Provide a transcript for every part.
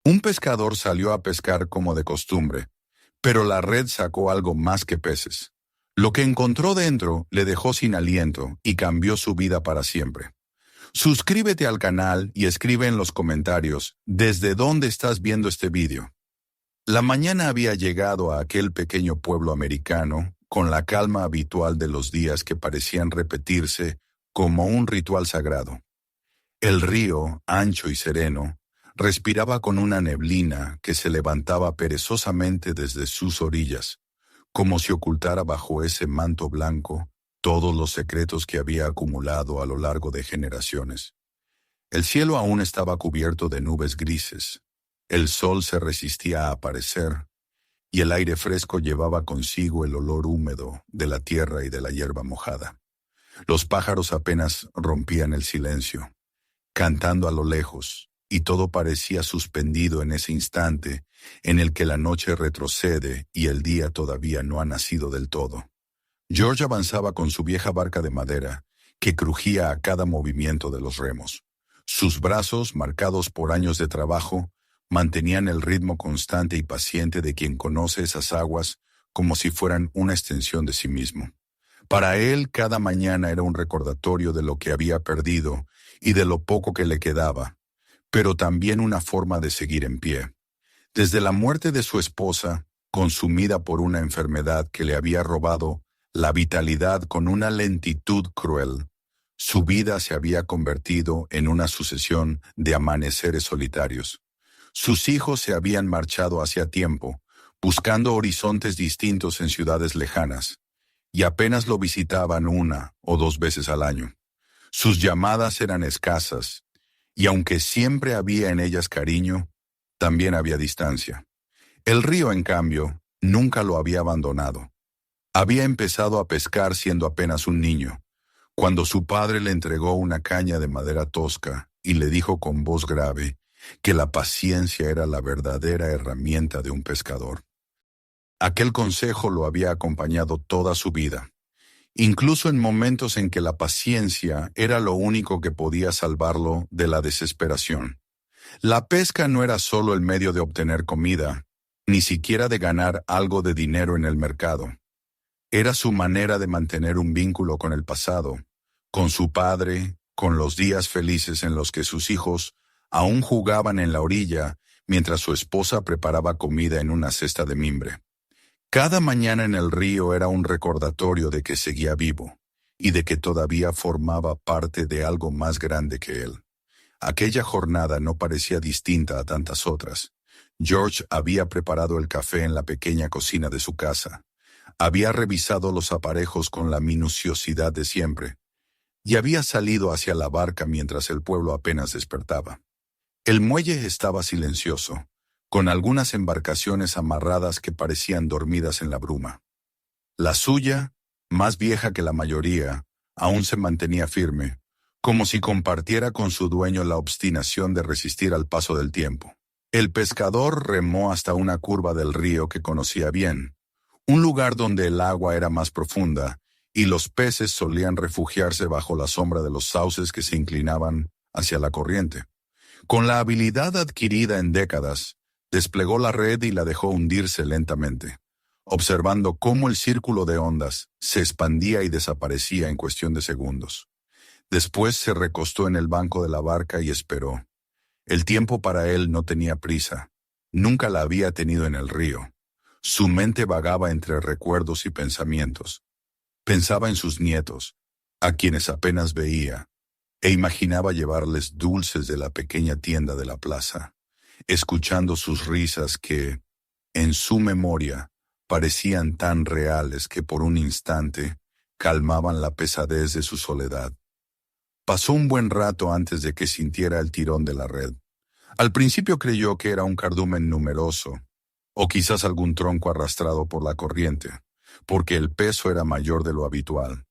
Un pescador salió a pescar como de costumbre, pero la red sacó algo más que peces. Lo que encontró dentro le dejó sin aliento y cambió su vida para siempre. Suscríbete al canal y escribe en los comentarios desde dónde estás viendo este vídeo. La mañana había llegado a aquel pequeño pueblo americano con la calma habitual de los días que parecían repetirse como un ritual sagrado. El río, ancho y sereno, respiraba con una neblina que se levantaba perezosamente desde sus orillas, como si ocultara bajo ese manto blanco todos los secretos que había acumulado a lo largo de generaciones. El cielo aún estaba cubierto de nubes grises, el sol se resistía a aparecer, y el aire fresco llevaba consigo el olor húmedo de la tierra y de la hierba mojada. Los pájaros apenas rompían el silencio, cantando a lo lejos, y todo parecía suspendido en ese instante en el que la noche retrocede y el día todavía no ha nacido del todo. George avanzaba con su vieja barca de madera, que crujía a cada movimiento de los remos. Sus brazos, marcados por años de trabajo, mantenían el ritmo constante y paciente de quien conoce esas aguas como si fueran una extensión de sí mismo. Para él, cada mañana era un recordatorio de lo que había perdido y de lo poco que le quedaba, pero también una forma de seguir en pie. Desde la muerte de su esposa, consumida por una enfermedad que le había robado la vitalidad con una lentitud cruel, su vida se había convertido en una sucesión de amaneceres solitarios. Sus hijos se habían marchado hacía tiempo, buscando horizontes distintos en ciudades lejanas, y apenas lo visitaban 1 o 2 veces al año. Sus llamadas eran escasas, y aunque siempre había en ellas cariño, también había distancia. El río, en cambio, nunca lo había abandonado. Había empezado a pescar siendo apenas un niño, cuando su padre le entregó una caña de madera tosca y le dijo con voz grave que la paciencia era la verdadera herramienta de un pescador. Aquel consejo lo había acompañado toda su vida, incluso en momentos en que la paciencia era lo único que podía salvarlo de la desesperación. La pesca no era solo el medio de obtener comida, ni siquiera de ganar algo de dinero en el mercado. Era su manera de mantener un vínculo con el pasado, con su padre, con los días felices en los que sus hijos aún jugaban en la orilla mientras su esposa preparaba comida en una cesta de mimbre. Cada mañana en el río era un recordatorio de que seguía vivo y de que todavía formaba parte de algo más grande que él. Aquella jornada no parecía distinta a tantas otras. George había preparado el café en la pequeña cocina de su casa. Había revisado los aparejos con la minuciosidad de siempre y había salido hacia la barca mientras el pueblo apenas despertaba. El muelle estaba silencioso, con algunas embarcaciones amarradas que parecían dormidas en la bruma. La suya, más vieja que la mayoría, aún se mantenía firme, como si compartiera con su dueño la obstinación de resistir al paso del tiempo. El pescador remó hasta una curva del río que conocía bien, un lugar donde el agua era más profunda y los peces solían refugiarse bajo la sombra de los sauces que se inclinaban hacia la corriente. Con la habilidad adquirida en décadas, desplegó la red y la dejó hundirse lentamente, observando cómo el círculo de ondas se expandía y desaparecía en cuestión de segundos. Después se recostó en el banco de la barca y esperó. El tiempo para él no tenía prisa. Nunca la había tenido en el río. Su mente vagaba entre recuerdos y pensamientos. Pensaba en sus nietos, a quienes apenas veía, e imaginaba llevarles dulces de la pequeña tienda de la plaza, escuchando sus risas que, en su memoria, parecían tan reales que por un instante calmaban la pesadez de su soledad. Pasó un buen rato antes de que sintiera el tirón de la red. Al principio creyó que era un cardumen numeroso, o quizás algún tronco arrastrado por la corriente, porque el peso era mayor de lo habitual.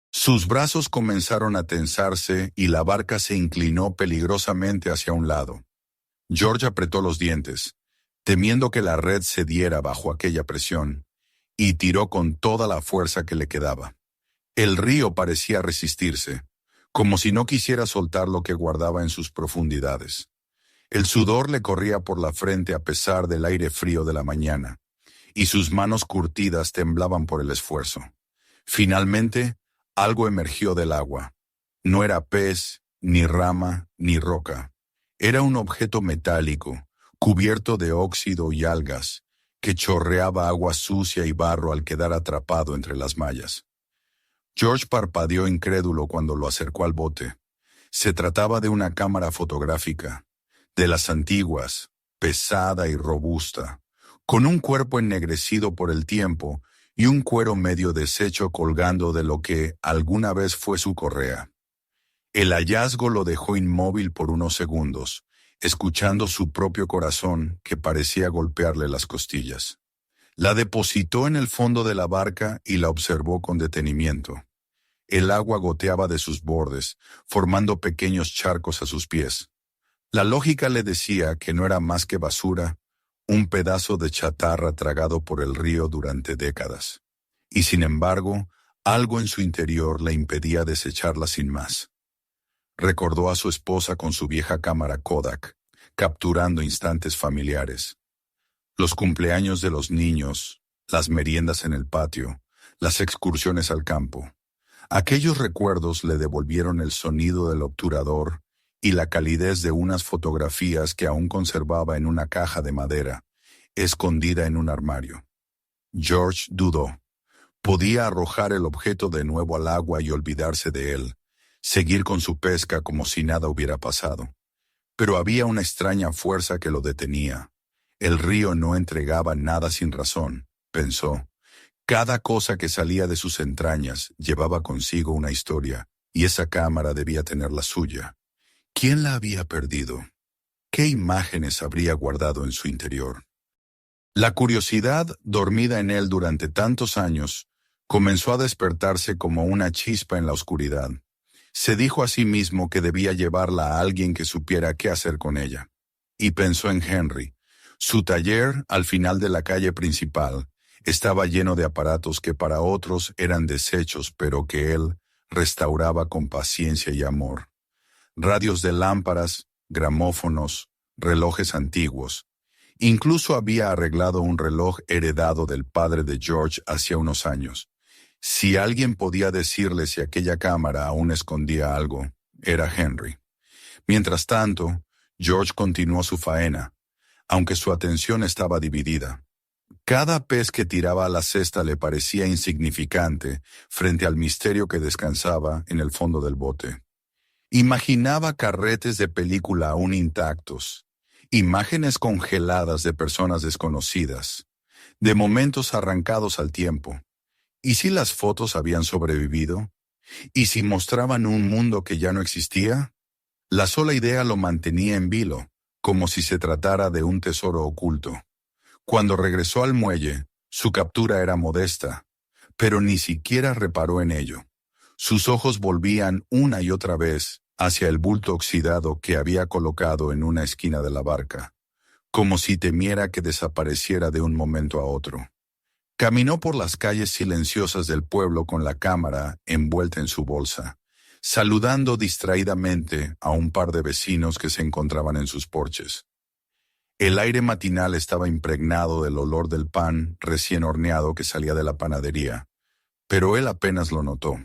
Sus brazos comenzaron a tensarse y la barca se inclinó peligrosamente hacia un lado. George apretó los dientes, temiendo que la red cediera bajo aquella presión, y tiró con toda la fuerza que le quedaba. El río parecía resistirse, como si no quisiera soltar lo que guardaba en sus profundidades. El sudor le corría por la frente a pesar del aire frío de la mañana, y sus manos curtidas temblaban por el esfuerzo. Finalmente, algo emergió del agua. No era pez, ni rama, ni roca. Era un objeto metálico, cubierto de óxido y algas, que chorreaba agua sucia y barro al quedar atrapado entre las mallas. George parpadeó incrédulo cuando lo acercó al bote. Se trataba de una cámara fotográfica, de las antiguas, pesada y robusta, con un cuerpo ennegrecido por el tiempo y un cuero medio deshecho colgando de lo que alguna vez fue su correa. El hallazgo lo dejó inmóvil por unos segundos, escuchando su propio corazón que parecía golpearle las costillas. La depositó en el fondo de la barca y la observó con detenimiento. El agua goteaba de sus bordes, formando pequeños charcos a sus pies. La lógica le decía que no era más que basura, un pedazo de chatarra tragado por el río durante décadas. Y sin embargo, algo en su interior le impedía desecharla sin más. Recordó a su esposa con su vieja cámara Kodak, capturando instantes familiares. Los cumpleaños de los niños, las meriendas en el patio, las excursiones al campo. Aquellos recuerdos le devolvieron el sonido del obturador y la calidez de unas fotografías que aún conservaba en una caja de madera, escondida en un armario. George dudó. Podía arrojar el objeto de nuevo al agua y olvidarse de él, seguir con su pesca como si nada hubiera pasado. Pero había una extraña fuerza que lo detenía. El río no entregaba nada sin razón, pensó. Cada cosa que salía de sus entrañas llevaba consigo una historia, y esa cámara debía tener la suya. ¿Quién la había perdido? ¿Qué imágenes habría guardado en su interior? La curiosidad, dormida en él durante tantos años, comenzó a despertarse como una chispa en la oscuridad. Se dijo a sí mismo que debía llevarla a alguien que supiera qué hacer con ella. Y pensó en Henry. Su taller, al final de la calle principal, estaba lleno de aparatos que para otros eran desechos, pero que él restauraba con paciencia y amor. Radios de lámparas, gramófonos, relojes antiguos. Incluso había arreglado un reloj heredado del padre de George hacía unos años. Si alguien podía decirle si aquella cámara aún escondía algo, era Henry. Mientras tanto, George continuó su faena, aunque su atención estaba dividida. Cada pez que tiraba a la cesta le parecía insignificante frente al misterio que descansaba en el fondo del bote. Imaginaba carretes de película aún intactos, imágenes congeladas de personas desconocidas, de momentos arrancados al tiempo. ¿Y si las fotos habían sobrevivido? ¿Y si mostraban un mundo que ya no existía? La sola idea lo mantenía en vilo, como si se tratara de un tesoro oculto. Cuando regresó al muelle, su captura era modesta, pero ni siquiera reparó en ello. Sus ojos volvían una y otra vez hacia el bulto oxidado que había colocado en una esquina de la barca, como si temiera que desapareciera de un momento a otro. Caminó por las calles silenciosas del pueblo con la cámara envuelta en su bolsa, saludando distraídamente a un par de vecinos que se encontraban en sus porches. El aire matinal estaba impregnado del olor del pan recién horneado que salía de la panadería, pero él apenas lo notó.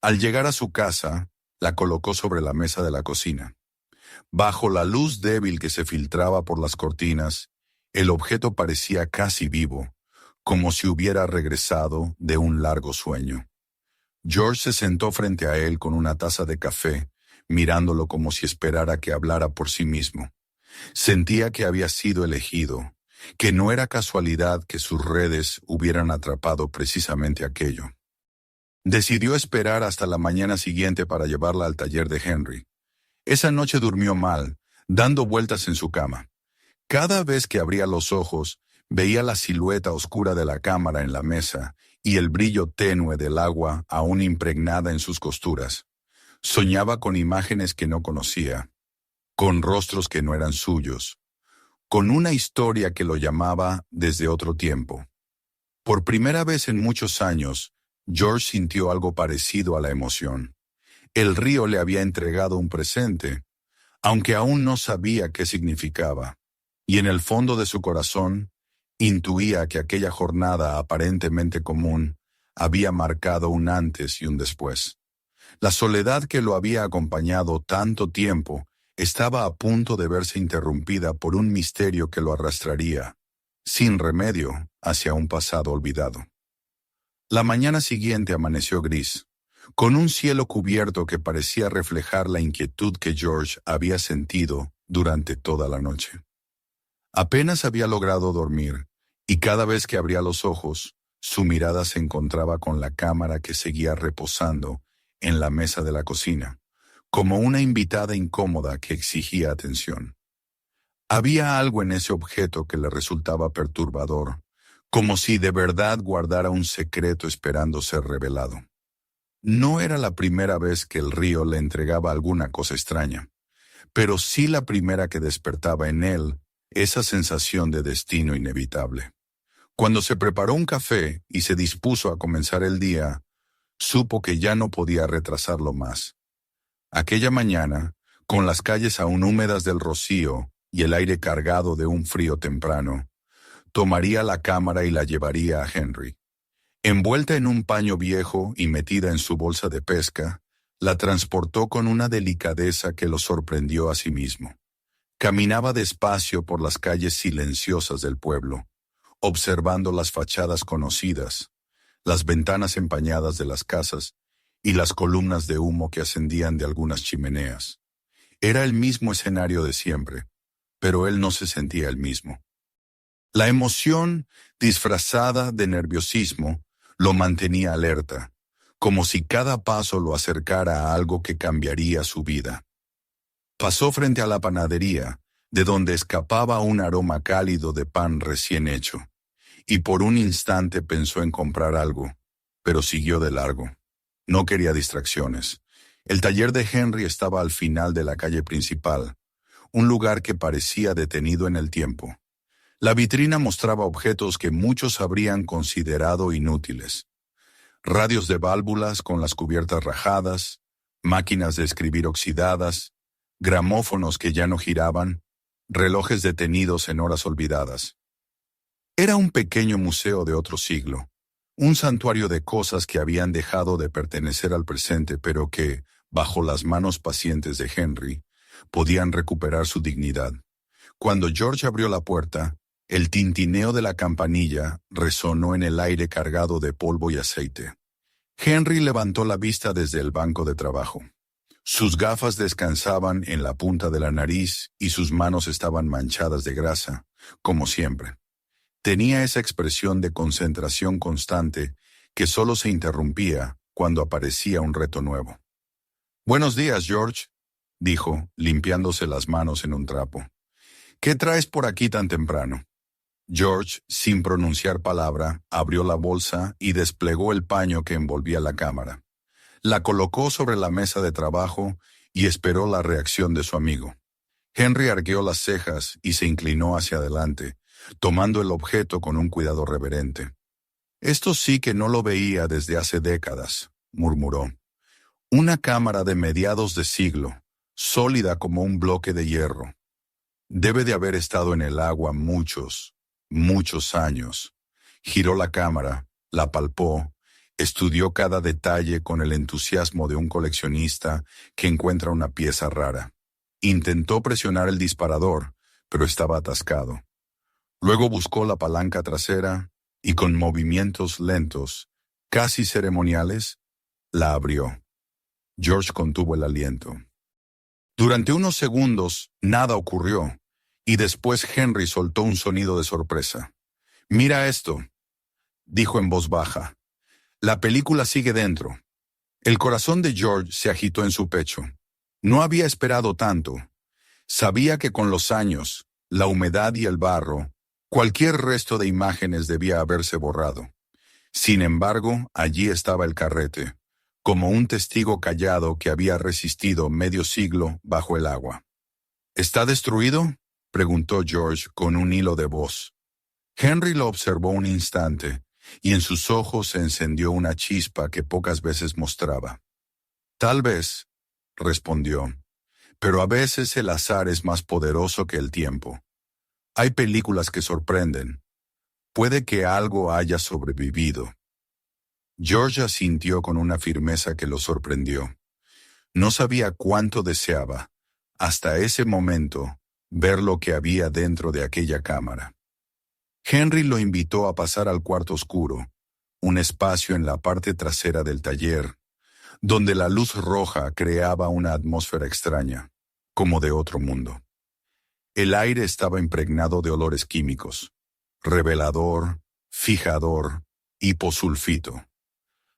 Al llegar a su casa, la colocó sobre la mesa de la cocina. Bajo la luz débil que se filtraba por las cortinas, el objeto parecía casi vivo, como si hubiera regresado de un largo sueño. George se sentó frente a él con una taza de café, mirándolo como si esperara que hablara por sí mismo. Sentía que había sido elegido, que no era casualidad que sus redes hubieran atrapado precisamente aquello. Decidió esperar hasta la mañana siguiente para llevarla al taller de Henry. Esa noche durmió mal, dando vueltas en su cama. Cada vez que abría los ojos, veía la silueta oscura de la cámara en la mesa y el brillo tenue del agua aún impregnada en sus costuras. Soñaba con imágenes que no conocía, con rostros que no eran suyos, con una historia que lo llamaba desde otro tiempo. Por primera vez en muchos años, George sintió algo parecido a la emoción. El río le había entregado un presente, aunque aún no sabía qué significaba, y en el fondo de su corazón intuía que aquella jornada aparentemente común había marcado un antes y un después. La soledad que lo había acompañado tanto tiempo estaba a punto de verse interrumpida por un misterio que lo arrastraría, sin remedio, hacia un pasado olvidado. La mañana siguiente amaneció gris, con un cielo cubierto que parecía reflejar la inquietud que George había sentido durante toda la noche. Apenas había logrado dormir, y cada vez que abría los ojos, su mirada se encontraba con la cámara que seguía reposando en la mesa de la cocina, como una invitada incómoda que exigía atención. Había algo en ese objeto que le resultaba perturbador, como si de verdad guardara un secreto esperando ser revelado. No era la primera vez que el río le entregaba alguna cosa extraña, pero sí la primera que despertaba en él esa sensación de destino inevitable. Cuando se preparó un café y se dispuso a comenzar el día, supo que ya no podía retrasarlo más. Aquella mañana, con las calles aún húmedas del rocío y el aire cargado de un frío temprano, tomaría la cámara y la llevaría a Henry. Envuelta en un paño viejo y metida en su bolsa de pesca, la transportó con una delicadeza que lo sorprendió a sí mismo. Caminaba despacio por las calles silenciosas del pueblo, observando las fachadas conocidas, las ventanas empañadas de las casas y las columnas de humo que ascendían de algunas chimeneas. Era el mismo escenario de siempre, pero él no se sentía el mismo. La emoción, disfrazada de nerviosismo, lo mantenía alerta, como si cada paso lo acercara a algo que cambiaría su vida. Pasó frente a la panadería, de donde escapaba un aroma cálido de pan recién hecho, y por un instante pensó en comprar algo, pero siguió de largo. No quería distracciones. El taller de Henry estaba al final de la calle principal, un lugar que parecía detenido en el tiempo. La vitrina mostraba objetos que muchos habrían considerado inútiles. Radios de válvulas con las cubiertas rajadas, máquinas de escribir oxidadas, gramófonos que ya no giraban, relojes detenidos en horas olvidadas. Era un pequeño museo de otro siglo, un santuario de cosas que habían dejado de pertenecer al presente pero que, bajo las manos pacientes de Henry, podían recuperar su dignidad. Cuando George abrió la puerta, el tintineo de la campanilla resonó en el aire cargado de polvo y aceite. Henry levantó la vista desde el banco de trabajo. Sus gafas descansaban en la punta de la nariz y sus manos estaban manchadas de grasa, como siempre. Tenía esa expresión de concentración constante que solo se interrumpía cuando aparecía un reto nuevo. «Buenos días, George», dijo, limpiándose las manos en un trapo. «¿Qué traes por aquí tan temprano?» George, sin pronunciar palabra, abrió la bolsa y desplegó el paño que envolvía la cámara. La colocó sobre la mesa de trabajo y esperó la reacción de su amigo. Henry arqueó las cejas y se inclinó hacia adelante, tomando el objeto con un cuidado reverente. «Esto sí que no lo veía desde hace décadas», murmuró. «Una cámara de mediados de siglo, sólida como un bloque de hierro. Debe de haber estado en el agua muchos años». Giró la cámara, la palpó, estudió cada detalle con el entusiasmo de un coleccionista que encuentra una pieza rara. Intentó presionar el disparador, pero estaba atascado. Luego buscó la palanca trasera y con movimientos lentos, casi ceremoniales, la abrió. George contuvo el aliento. Durante unos segundos nada ocurrió, y después Henry soltó un sonido de sorpresa. «Mira esto», dijo en voz baja. «La película sigue dentro». El corazón de George se agitó en su pecho. No había esperado tanto. Sabía que con los años, la humedad y el barro, cualquier resto de imágenes debía haberse borrado. Sin embargo, allí estaba el carrete, como un testigo callado que había resistido medio siglo bajo el agua. «¿Está destruido?», preguntó George con un hilo de voz. Henry lo observó un instante, y en sus ojos se encendió una chispa que pocas veces mostraba. «Tal vez», respondió, Pero a veces el azar es más poderoso que el tiempo. Hay películas que sorprenden. Puede que algo haya sobrevivido. George asintió con una firmeza que lo sorprendió. No sabía cuánto deseaba, hasta ese momento, ver lo que había dentro de aquella cámara. Henry lo invitó a pasar al cuarto oscuro, un espacio en la parte trasera del taller, donde la luz roja creaba una atmósfera extraña, como de otro mundo. El aire estaba impregnado de olores químicos, revelador, fijador, hiposulfito.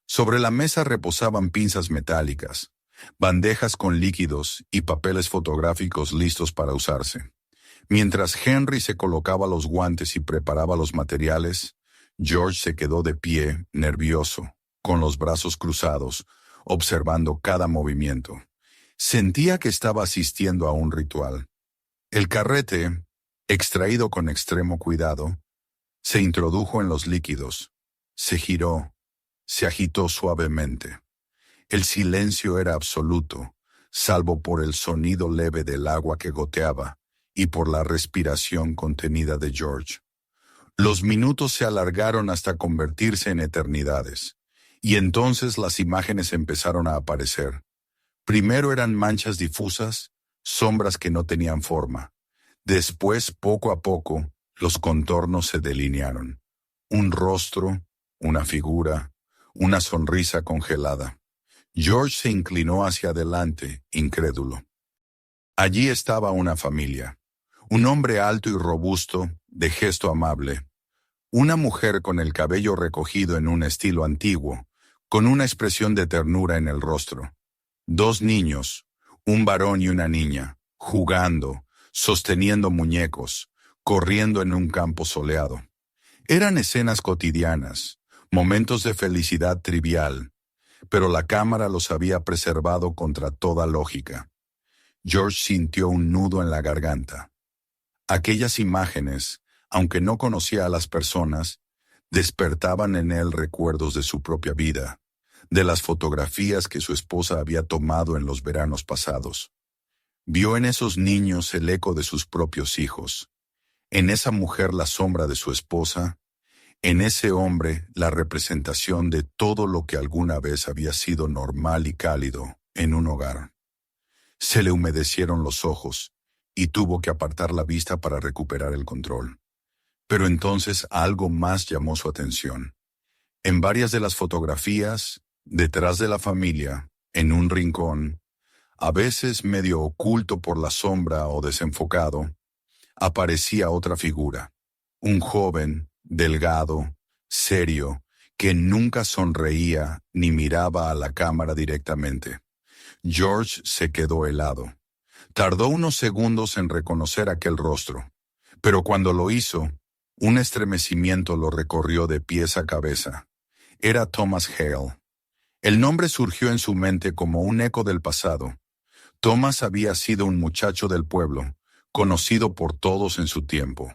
Sobre la mesa reposaban pinzas metálicas, bandejas con líquidos y papeles fotográficos listos para usarse. Mientras Henry se colocaba los guantes y preparaba los materiales, George se quedó de pie, nervioso, con los brazos cruzados, observando cada movimiento. Sentía que estaba asistiendo a un ritual. El carrete, extraído con extremo cuidado, se introdujo en los líquidos, se giró, se agitó suavemente. El silencio era absoluto, salvo por el sonido leve del agua que goteaba y por la respiración contenida de George. Los minutos se alargaron hasta convertirse en eternidades, y entonces las imágenes empezaron a aparecer. Primero eran manchas difusas, sombras que no tenían forma. Después, poco a poco, los contornos se delinearon. Un rostro, una figura, una sonrisa congelada. George se inclinó hacia adelante, incrédulo. Allí estaba una familia. Un hombre alto y robusto, de gesto amable. Una mujer con el cabello recogido en un estilo antiguo, con una expresión de ternura en el rostro. Dos niños, un varón y una niña, jugando, sosteniendo muñecos, corriendo en un campo soleado. Eran escenas cotidianas, momentos de felicidad trivial, pero la cámara los había preservado contra toda lógica. George sintió un nudo en la garganta. Aquellas imágenes, aunque no conocía a las personas, despertaban en él recuerdos de su propia vida, de las fotografías que su esposa había tomado en los veranos pasados. Vio en esos niños el eco de sus propios hijos, en esa mujer la sombra de su esposa, en ese hombre la representación de todo lo que alguna vez había sido normal y cálido en un hogar. Se le humedecieron los ojos y tuvo que apartar la vista para recuperar el control. Pero entonces algo más llamó su atención. En varias de las fotografías, detrás de la familia, en un rincón, a veces medio oculto por la sombra o desenfocado, aparecía otra figura, un joven, delgado, serio, que nunca sonreía ni miraba a la cámara directamente. George se quedó helado. Tardó unos segundos en reconocer aquel rostro, pero cuando lo hizo, un estremecimiento lo recorrió de pies a cabeza. Era Thomas Hale. El nombre surgió en su mente como un eco del pasado. Thomas había sido un muchacho del pueblo, conocido por todos en su tiempo.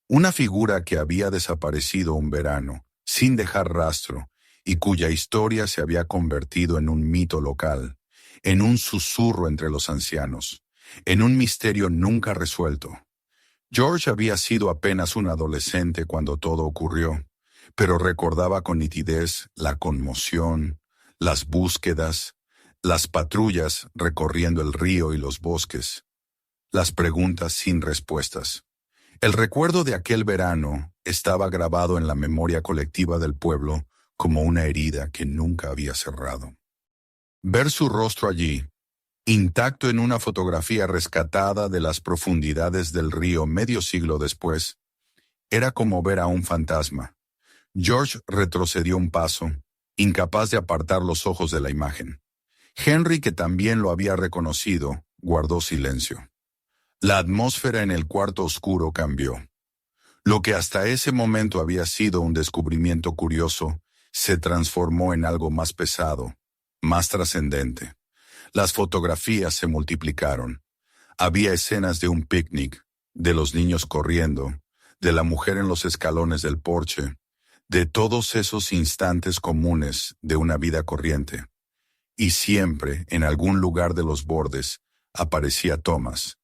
Una figura que había desaparecido un verano, sin dejar rastro, y cuya historia se había convertido en un mito local, en un susurro entre los ancianos, en un misterio nunca resuelto. George había sido apenas un adolescente cuando todo ocurrió, pero recordaba con nitidez la conmoción, las búsquedas, las patrullas recorriendo el río y los bosques, las preguntas sin respuestas. El recuerdo de aquel verano estaba grabado en la memoria colectiva del pueblo como una herida que nunca había cerrado. Ver su rostro allí, intacto en una fotografía rescatada de las profundidades del río medio siglo después, era como ver a un fantasma. George retrocedió un paso, incapaz de apartar los ojos de la imagen. Henry, que también lo había reconocido, guardó silencio. La atmósfera en el cuarto oscuro cambió. Lo que hasta ese momento había sido un descubrimiento curioso, se transformó en algo más pesado, más trascendente. Las fotografías se multiplicaron. Había escenas de un picnic, de los niños corriendo, de la mujer en los escalones del porche, de todos esos instantes comunes de una vida corriente. Y siempre, en algún lugar de los bordes, aparecía Thomas,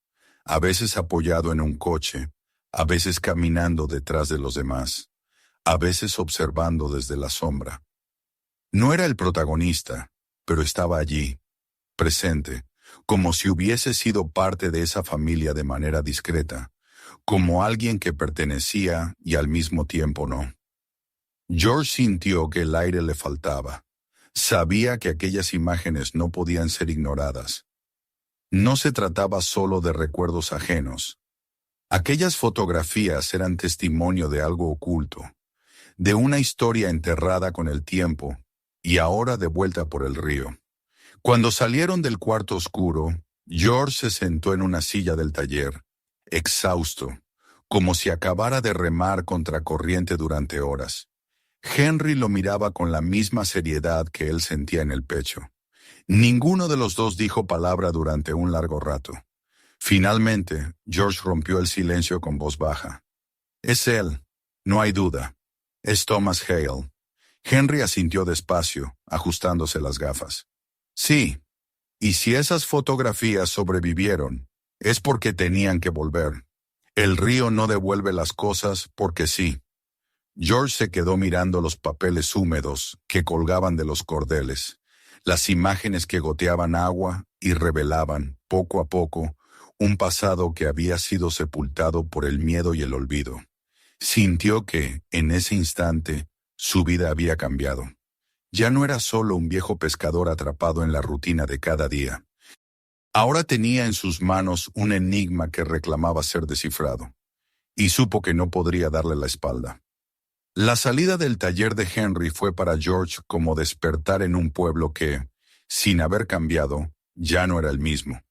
a veces apoyado en un coche, a veces caminando detrás de los demás, a veces observando desde la sombra. No era el protagonista, pero estaba allí, presente, como si hubiese sido parte de esa familia de manera discreta, como alguien que pertenecía y al mismo tiempo no. George sintió que el aire le faltaba. Sabía que aquellas imágenes no podían ser ignoradas. No se trataba solo de recuerdos ajenos. Aquellas fotografías eran testimonio de algo oculto, de una historia enterrada con el tiempo y ahora de vuelta por el río. Cuando salieron del cuarto oscuro, George se sentó en una silla del taller, exhausto, como si acabara de remar contracorriente durante horas. Henry lo miraba con la misma seriedad que él sentía en el pecho. Ninguno de los dos dijo palabra durante un largo rato. Finalmente, George rompió el silencio con voz baja. «Es él, no hay duda. Es Thomas Hale». Henry asintió despacio, ajustándose las gafas. «Sí, y si esas fotografías sobrevivieron, es porque tenían que volver. El río no devuelve las cosas porque sí». George se quedó mirando los papeles húmedos que colgaban de los cordeles, las imágenes que goteaban agua y revelaban, poco a poco, un pasado que había sido sepultado por el miedo y el olvido. Sintió que, en ese instante, su vida había cambiado. Ya no era solo un viejo pescador atrapado en la rutina de cada día. Ahora tenía en sus manos un enigma que reclamaba ser descifrado, y supo que no podría darle la espalda. La salida del taller de Henry fue para George como despertar en un pueblo que, sin haber cambiado, ya no era el mismo.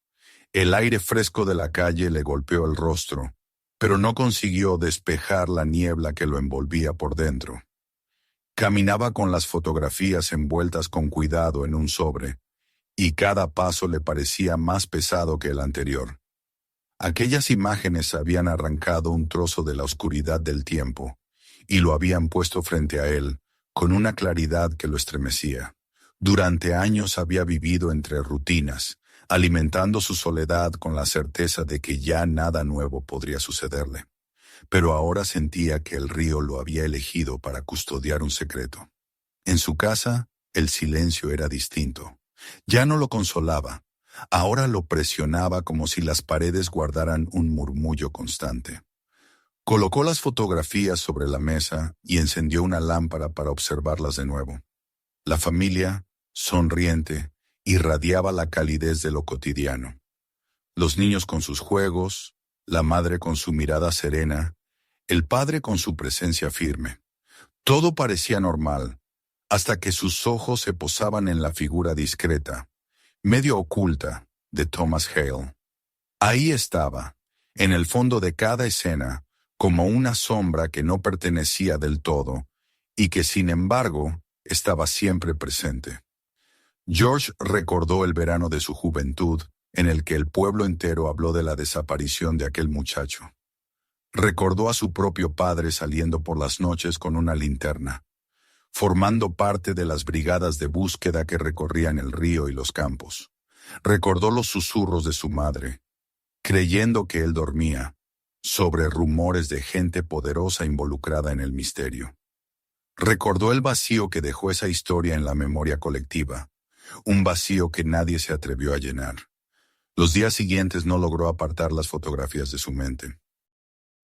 El aire fresco de la calle le golpeó el rostro, pero no consiguió despejar la niebla que lo envolvía por dentro. Caminaba con las fotografías envueltas con cuidado en un sobre, y cada paso le parecía más pesado que el anterior. Aquellas imágenes habían arrancado un trozo de la oscuridad del tiempo, y lo habían puesto frente a él, con una claridad que lo estremecía. Durante años había vivido entre rutinas, alimentando su soledad con la certeza de que ya nada nuevo podría sucederle. Pero ahora sentía que el río lo había elegido para custodiar un secreto. En su casa, el silencio era distinto. Ya no lo consolaba, ahora lo presionaba como si las paredes guardaran un murmullo constante. Colocó las fotografías sobre la mesa y encendió una lámpara para observarlas de nuevo. La familia, sonriente, irradiaba la calidez de lo cotidiano. Los niños con sus juegos, la madre con su mirada serena, el padre con su presencia firme. Todo parecía normal, hasta que sus ojos se posaban en la figura discreta, medio oculta, de Thomas Hale. Ahí estaba, en el fondo de cada escena, como una sombra que no pertenecía del todo, y que sin embargo estaba siempre presente. George recordó el verano de su juventud, en el que el pueblo entero habló de la desaparición de aquel muchacho. Recordó a su propio padre saliendo por las noches con una linterna, formando parte de las brigadas de búsqueda que recorrían el río y los campos. Recordó los susurros de su madre, creyendo que él dormía, sobre rumores de gente poderosa involucrada en el misterio. Recordó el vacío que dejó esa historia en la memoria colectiva, un vacío que nadie se atrevió a llenar. Los días siguientes no logró apartar las fotografías de su mente.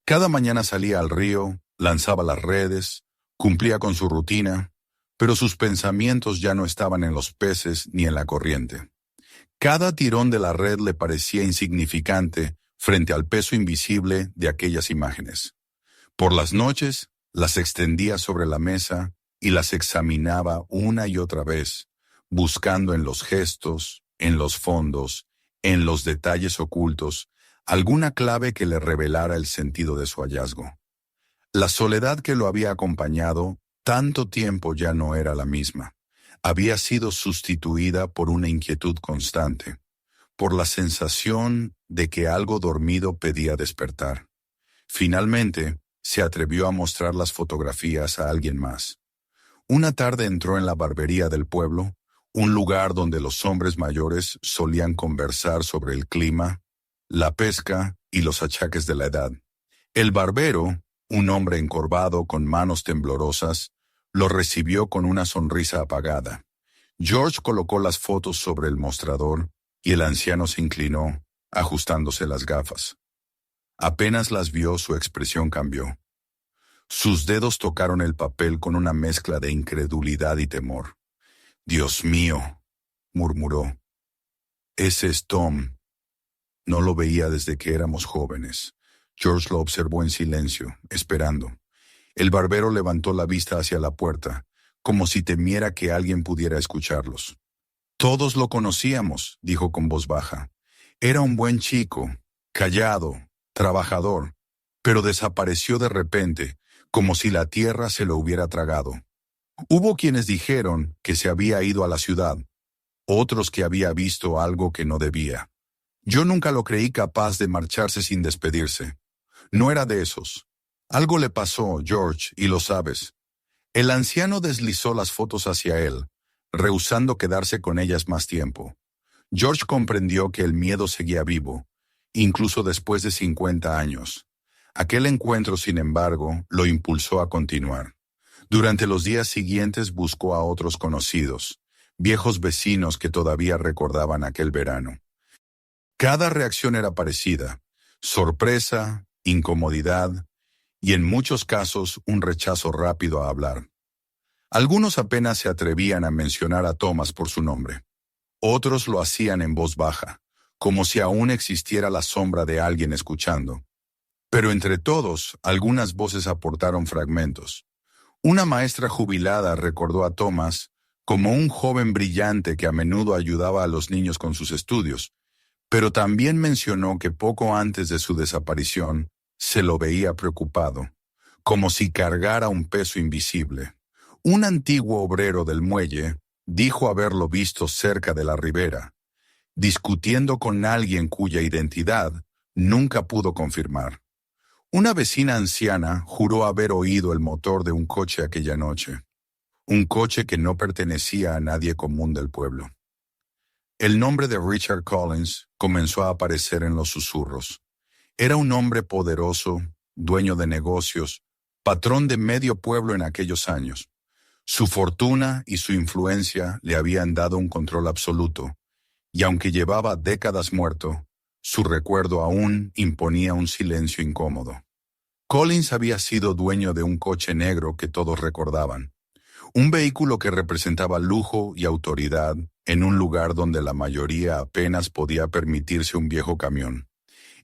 Cada mañana salía al río, lanzaba las redes, cumplía con su rutina, pero sus pensamientos ya no estaban en los peces ni en la corriente. Cada tirón de la red le parecía insignificante frente al peso invisible de aquellas imágenes. Por las noches, las extendía sobre la mesa y las examinaba una y otra vez, buscando en los gestos, en los fondos, en los detalles ocultos, alguna clave que le revelara el sentido de su hallazgo. La soledad que lo había acompañado tanto tiempo ya no era la misma. Había sido sustituida por una inquietud constante, por la sensación de que algo dormido pedía despertar. Finalmente, se atrevió a mostrar las fotografías a alguien más. Una tarde entró en la barbería del pueblo, un lugar donde los hombres mayores solían conversar sobre el clima, la pesca y los achaques de la edad. El barbero, un hombre encorvado con manos temblorosas, lo recibió con una sonrisa apagada. George colocó las fotos sobre el mostrador y el anciano se inclinó, ajustándose las gafas. Apenas las vio, su expresión cambió. Sus dedos tocaron el papel con una mezcla de incredulidad y temor. «Dios mío», murmuró. «Ese es Tom. No lo veía desde que éramos jóvenes». George lo observó en silencio, esperando. El barbero levantó la vista hacia la puerta, como si temiera que alguien pudiera escucharlos. «Todos lo conocíamos», dijo con voz baja. «Era un buen chico, callado, trabajador, pero desapareció de repente, como si la tierra se lo hubiera tragado. Hubo quienes dijeron que se había ido a la ciudad, otros que había visto algo que no debía. Yo nunca lo creí capaz de marcharse sin despedirse. No era de esos. Algo le pasó, George, y lo sabes». El anciano deslizó las fotos hacia él, rehusando quedarse con ellas más tiempo. George comprendió que el miedo seguía vivo, incluso después de 50 años. Aquel encuentro, sin embargo, lo impulsó a continuar. Durante los días siguientes buscó a otros conocidos, viejos vecinos que todavía recordaban aquel verano. Cada reacción era parecida: sorpresa, incomodidad y en muchos casos un rechazo rápido a hablar. Algunos apenas se atrevían a mencionar a Thomas por su nombre. Otros lo hacían en voz baja, como si aún existiera la sombra de alguien escuchando. Pero entre todos, algunas voces aportaron fragmentos. Una maestra jubilada recordó a Thomas como un joven brillante que a menudo ayudaba a los niños con sus estudios, pero también mencionó que poco antes de su desaparición se lo veía preocupado, como si cargara un peso invisible. Un antiguo obrero del muelle dijo haberlo visto cerca de la ribera, discutiendo con alguien cuya identidad nunca pudo confirmar. Una vecina anciana juró haber oído el motor de un coche aquella noche, un coche que no pertenecía a nadie común del pueblo. El nombre de Richard Collins comenzó a aparecer en los susurros. Era un hombre poderoso, dueño de negocios, patrón de medio pueblo en aquellos años. Su fortuna y su influencia le habían dado un control absoluto, y aunque llevaba décadas muerto, su recuerdo aún imponía un silencio incómodo. Collins había sido dueño de un coche negro que todos recordaban, un vehículo que representaba lujo y autoridad en un lugar donde la mayoría apenas podía permitirse un viejo camión.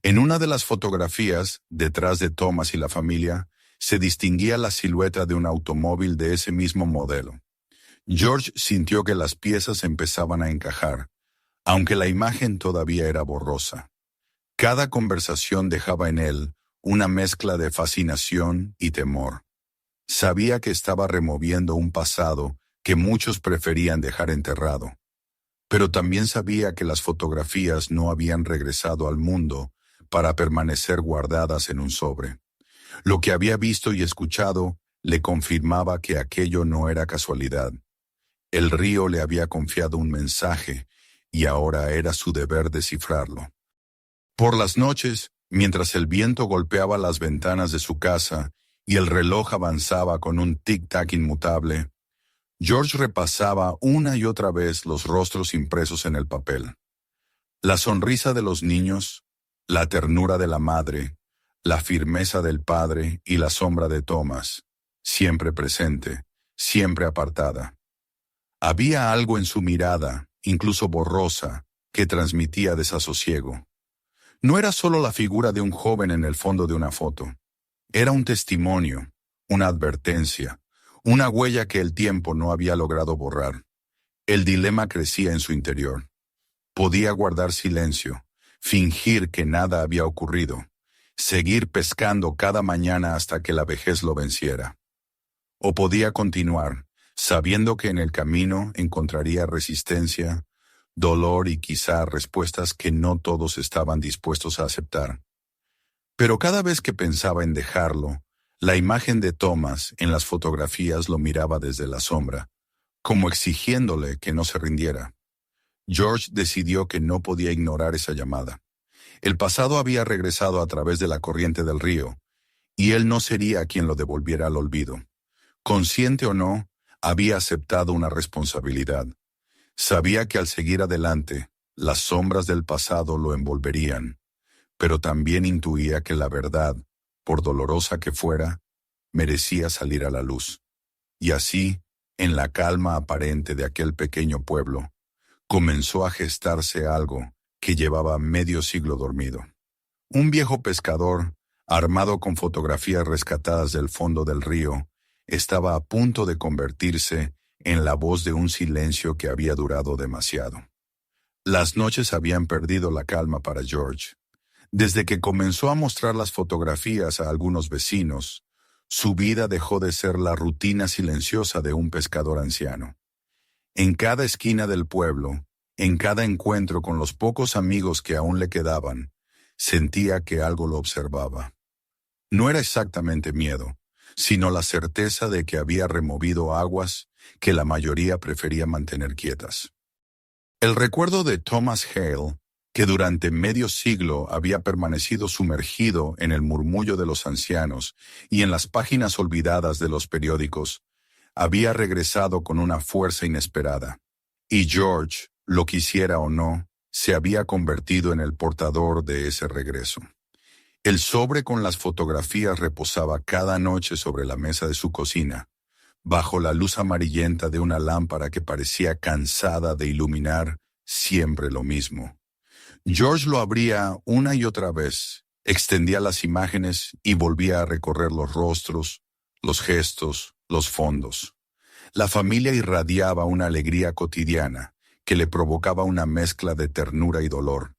En una de las fotografías, detrás de Thomas y la familia, se distinguía la silueta de un automóvil de ese mismo modelo. George sintió que las piezas empezaban a encajar, aunque la imagen todavía era borrosa. Cada conversación dejaba en él una mezcla de fascinación y temor. Sabía que estaba removiendo un pasado que muchos preferían dejar enterrado, pero también sabía que las fotografías no habían regresado al mundo para permanecer guardadas en un sobre. Lo que había visto y escuchado le confirmaba que aquello no era casualidad. El río le había confiado un mensaje y ahora era su deber descifrarlo. Por las noches, mientras el viento golpeaba las ventanas de su casa y el reloj avanzaba con un tic-tac inmutable, George repasaba una y otra vez los rostros impresos en el papel. La sonrisa de los niños, la ternura de la madre, la firmeza del padre y la sombra de Thomas, siempre presente, siempre apartada. Había algo en su mirada, incluso borrosa, que transmitía desasosiego. No era solo la figura de un joven en el fondo de una foto. Era un testimonio, una advertencia, una huella que el tiempo no había logrado borrar. El dilema crecía en su interior. Podía guardar silencio, fingir que nada había ocurrido, seguir pescando cada mañana hasta que la vejez lo venciera. O podía continuar, sabiendo que en el camino encontraría resistencia, dolor y quizá respuestas que no todos estaban dispuestos a aceptar. Pero cada vez que pensaba en dejarlo, la imagen de Thomas en las fotografías lo miraba desde la sombra, como exigiéndole que no se rindiera. George decidió que no podía ignorar esa llamada. El pasado había regresado a través de la corriente del río, y él no sería quien lo devolviera al olvido. Consciente o no, había aceptado una responsabilidad. Sabía que al seguir adelante, las sombras del pasado lo envolverían, pero también intuía que la verdad, por dolorosa que fuera, merecía salir a la luz. Y así, en la calma aparente de aquel pequeño pueblo, comenzó a gestarse algo que llevaba medio siglo dormido. Un viejo pescador, armado con fotografías rescatadas del fondo del río, estaba a punto de convertirse en la voz de un silencio que había durado demasiado. Las noches habían perdido la calma para George. Desde que comenzó a mostrar las fotografías a algunos vecinos, su vida dejó de ser la rutina silenciosa de un pescador anciano. En cada esquina del pueblo, en cada encuentro con los pocos amigos que aún le quedaban, sentía que algo lo observaba. No era exactamente miedo, sino la certeza de que había removido aguas que la mayoría prefería mantener quietas. El recuerdo de Thomas Hale, que durante medio siglo había permanecido sumergido en el murmullo de los ancianos y en las páginas olvidadas de los periódicos, había regresado con una fuerza inesperada. Y George, lo quisiera o no, se había convertido en el portador de ese regreso. El sobre con las fotografías reposaba cada noche sobre la mesa de su cocina, bajo la luz amarillenta de una lámpara que parecía cansada de iluminar siempre lo mismo. George lo abría una y otra vez, extendía las imágenes y volvía a recorrer los rostros, los gestos, los fondos. La familia irradiaba una alegría cotidiana que le provocaba una mezcla de ternura y dolor.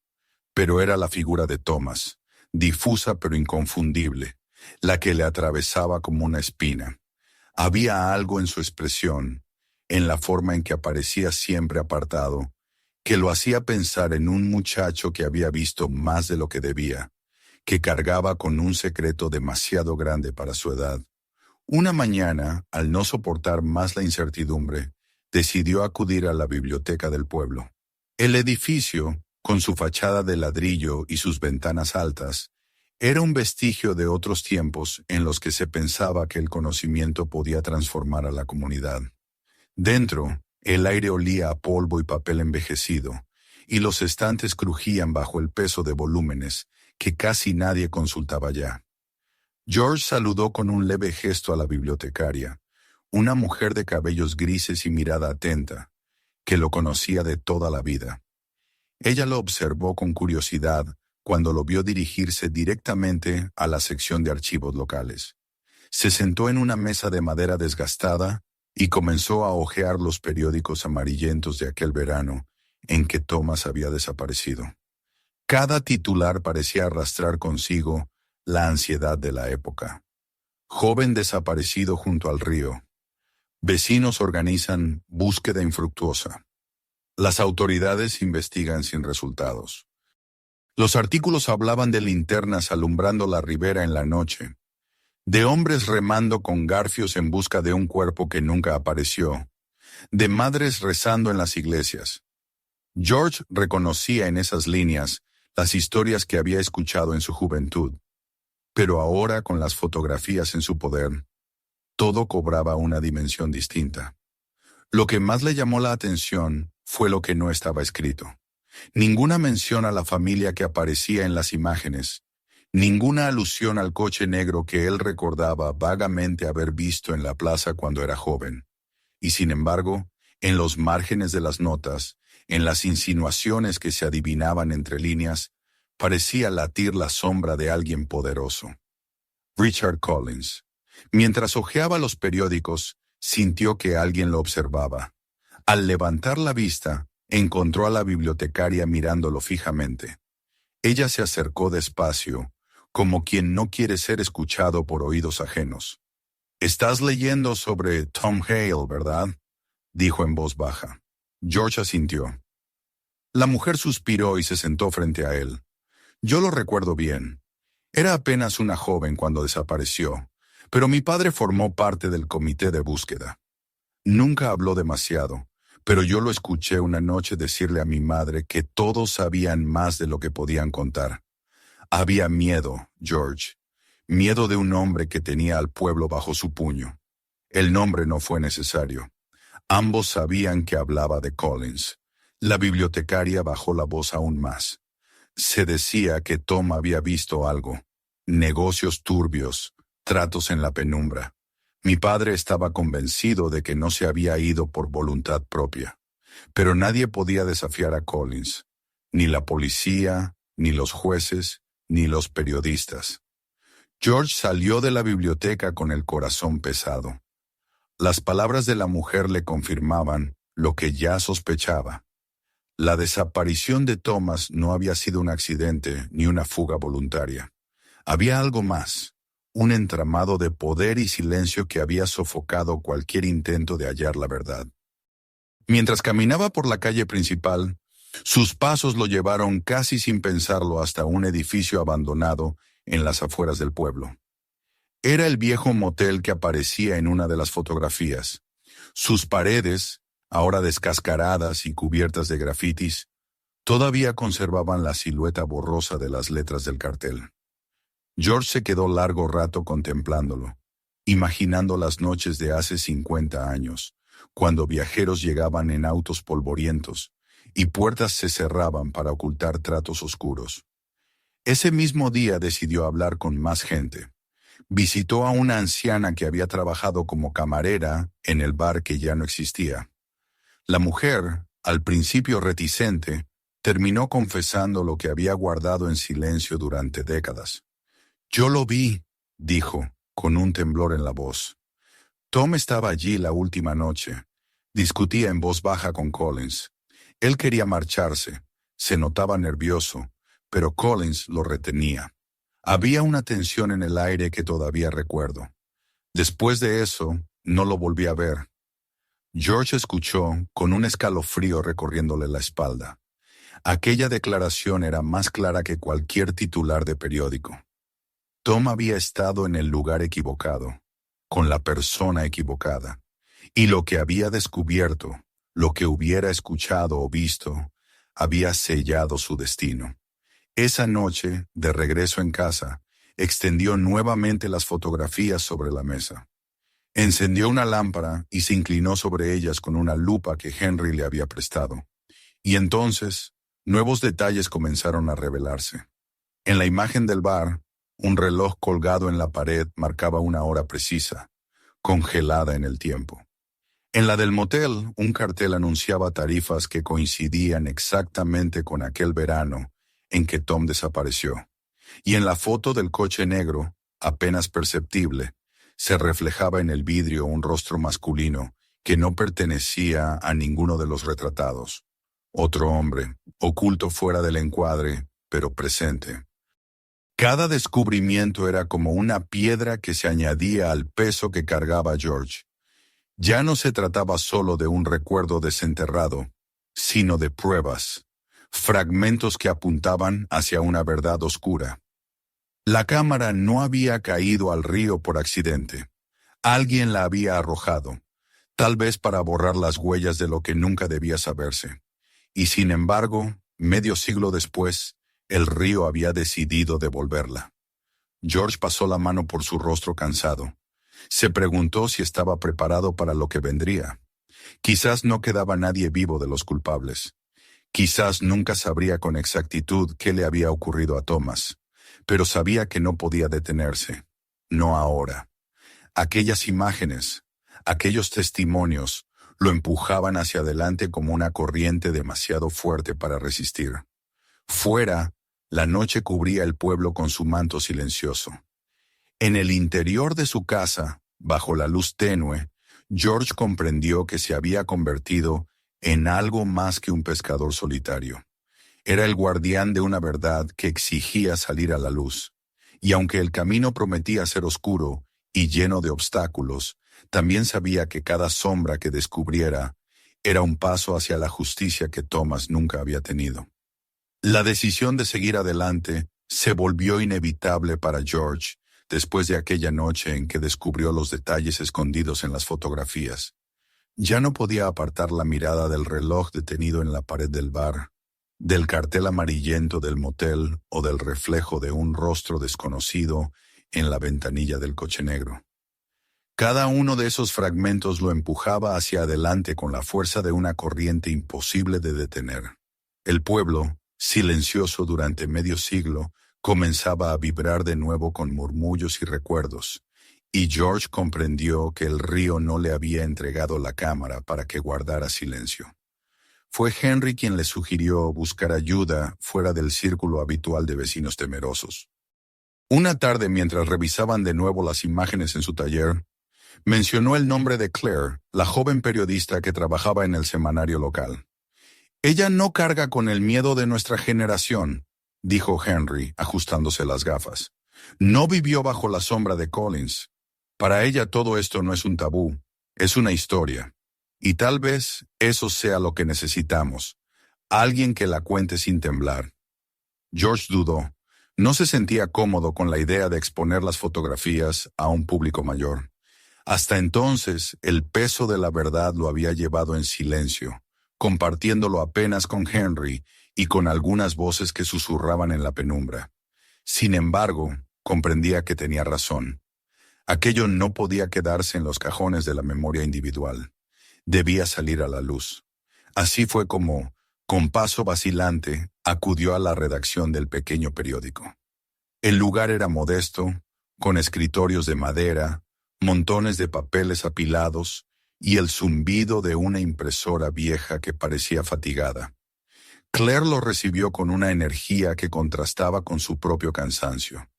Pero era la figura de Thomas, difusa pero inconfundible, la que le atravesaba como una espina. Había algo en su expresión, en la forma en que aparecía siempre apartado, que lo hacía pensar en un muchacho que había visto más de lo que debía, que cargaba con un secreto demasiado grande para su edad. Una mañana, al no soportar más la incertidumbre, decidió acudir a la biblioteca del pueblo. El edificio, con su fachada de ladrillo y sus ventanas altas, era un vestigio de otros tiempos en los que se pensaba que el conocimiento podía transformar a la comunidad. Dentro, el aire olía a polvo y papel envejecido, y los estantes crujían bajo el peso de volúmenes que casi nadie consultaba ya. George saludó con un leve gesto a la bibliotecaria, una mujer de cabellos grises y mirada atenta, que lo conocía de toda la vida. Ella lo observó con curiosidad cuando lo vio dirigirse directamente a la sección de archivos locales. Se sentó en una mesa de madera desgastada y comenzó a hojear los periódicos amarillentos de aquel verano en que Thomas había desaparecido. Cada titular parecía arrastrar consigo la ansiedad de la época. Joven desaparecido junto al río. Vecinos organizan búsqueda infructuosa. Las autoridades investigan sin resultados. Los artículos hablaban de linternas alumbrando la ribera en la noche, de hombres remando con garfios en busca de un cuerpo que nunca apareció, de madres rezando en las iglesias. George reconocía en esas líneas las historias que había escuchado en su juventud, pero ahora con las fotografías en su poder, todo cobraba una dimensión distinta. Lo que más le llamó la atención fue lo que no estaba escrito. Ninguna mención a la familia que aparecía en las imágenes, ninguna alusión al coche negro que él recordaba vagamente haber visto en la plaza cuando era joven. Y sin embargo, en los márgenes de las notas, en las insinuaciones que se adivinaban entre líneas, parecía latir la sombra de alguien poderoso. Richard Collins. Mientras hojeaba los periódicos, sintió que alguien lo observaba. Al levantar la vista, encontró a la bibliotecaria mirándolo fijamente. Ella se acercó despacio, como quien no quiere ser escuchado por oídos ajenos. «Estás leyendo sobre Tom Hale, ¿verdad?», dijo en voz baja. George asintió. La mujer suspiró y se sentó frente a él. «Yo lo recuerdo bien. Era apenas una joven cuando desapareció, pero mi padre formó parte del comité de búsqueda. Nunca habló demasiado, pero yo lo escuché una noche decirle a mi madre que todos sabían más de lo que podían contar. Había miedo, George. Miedo de un hombre que tenía al pueblo bajo su puño. El nombre no fue necesario. Ambos sabían que hablaba de Collins. La bibliotecaria bajó la voz aún más. Se decía que Tom había visto algo. Negocios turbios, tratos en la penumbra. Mi padre estaba convencido de que no se había ido por voluntad propia. Pero nadie podía desafiar a Collins. Ni la policía, ni los jueces, ni los periodistas. George salió de la biblioteca con el corazón pesado. Las palabras de la mujer le confirmaban lo que ya sospechaba. La desaparición de Thomas no había sido un accidente ni una fuga voluntaria. Había algo más, un entramado de poder y silencio que había sofocado cualquier intento de hallar la verdad. Mientras caminaba por la calle principal, sus pasos lo llevaron casi sin pensarlo hasta un edificio abandonado en las afueras del pueblo. Era el viejo motel que aparecía en una de las fotografías. Sus paredes, ahora descascaradas y cubiertas de grafitis, todavía conservaban la silueta borrosa de las letras del cartel. George se quedó largo rato contemplándolo, imaginando las noches de hace 50 años, cuando viajeros llegaban en autos polvorientos y puertas se cerraban para ocultar tratos oscuros. Ese mismo día decidió hablar con más gente. Visitó a una anciana que había trabajado como camarera en el bar que ya no existía. La mujer, al principio reticente, terminó confesando lo que había guardado en silencio durante décadas. «Yo lo vi», dijo, con un temblor en la voz. «Tom estaba allí la última noche. Discutía en voz baja con Collins. Él quería marcharse. Se notaba nervioso, pero Collins lo retenía. Había una tensión en el aire que todavía recuerdo. Después de eso, no lo volví a ver». George escuchó con un escalofrío recorriéndole la espalda. Aquella declaración era más clara que cualquier titular de periódico. Tom había estado en el lugar equivocado, con la persona equivocada, y lo que había descubierto, lo que hubiera escuchado o visto, había sellado su destino. Esa noche, de regreso en casa, extendió nuevamente las fotografías sobre la mesa. Encendió una lámpara y se inclinó sobre ellas con una lupa que Henry le había prestado. Y entonces, nuevos detalles comenzaron a revelarse. En la imagen del bar, un reloj colgado en la pared marcaba una hora precisa, congelada en el tiempo. En la del motel, un cartel anunciaba tarifas que coincidían exactamente con aquel verano en que Tom desapareció. Y en la foto del coche negro, apenas perceptible, se reflejaba en el vidrio un rostro masculino que no pertenecía a ninguno de los retratados. Otro hombre, oculto fuera del encuadre, pero presente. Cada descubrimiento era como una piedra que se añadía al peso que cargaba George. Ya no se trataba solo de un recuerdo desenterrado, sino de pruebas, fragmentos que apuntaban hacia una verdad oscura. La cámara no había caído al río por accidente. Alguien la había arrojado, tal vez para borrar las huellas de lo que nunca debía saberse. Y sin embargo, medio siglo después, el río había decidido devolverla. George pasó la mano por su rostro cansado. Se preguntó si estaba preparado para lo que vendría. Quizás no quedaba nadie vivo de los culpables. Quizás nunca sabría con exactitud qué le había ocurrido a Thomas, pero sabía que no podía detenerse. No ahora. Aquellas imágenes, aquellos testimonios, lo empujaban hacia adelante como una corriente demasiado fuerte para resistir. Fuera, la noche cubría el pueblo con su manto silencioso. En el interior de su casa, bajo la luz tenue, George comprendió que se había convertido en algo más que un pescador solitario. Era el guardián de una verdad que exigía salir a la luz. Y aunque el camino prometía ser oscuro y lleno de obstáculos, también sabía que cada sombra que descubriera era un paso hacia la justicia que Thomas nunca había tenido. La decisión de seguir adelante se volvió inevitable para George después de aquella noche en que descubrió los detalles escondidos en las fotografías. Ya no podía apartar la mirada del reloj detenido en la pared del bar, del cartel amarillento del motel o del reflejo de un rostro desconocido en la ventanilla del coche negro. Cada uno de esos fragmentos lo empujaba hacia adelante con la fuerza de una corriente imposible de detener. El pueblo, silencioso durante medio siglo, comenzaba a vibrar de nuevo con murmullos y recuerdos, y George comprendió que el río no le había entregado la cámara para que guardara silencio. Fue Henry quien le sugirió buscar ayuda fuera del círculo habitual de vecinos temerosos. Una tarde, mientras revisaban de nuevo las imágenes en su taller, mencionó el nombre de Claire, la joven periodista que trabajaba en el semanario local. «Ella no carga con el miedo de nuestra generación», dijo Henry, ajustándose las gafas. «No vivió bajo la sombra de Collins. Para ella todo esto no es un tabú, es una historia. Y tal vez eso sea lo que necesitamos, alguien que la cuente sin temblar». George dudó. No se sentía cómodo con la idea de exponer las fotografías a un público mayor. Hasta entonces, el peso de la verdad lo había llevado en silencio, compartiéndolo apenas con Henry y con algunas voces que susurraban en la penumbra. Sin embargo, comprendía que tenía razón. Aquello no podía quedarse en los cajones de la memoria individual. Debía salir a la luz. Así fue como, con paso vacilante, acudió a la redacción del pequeño periódico. El lugar era modesto, con escritorios de madera, montones de papeles apilados y el zumbido de una impresora vieja que parecía fatigada. Claire lo recibió con una energía que contrastaba con su propio cansancio.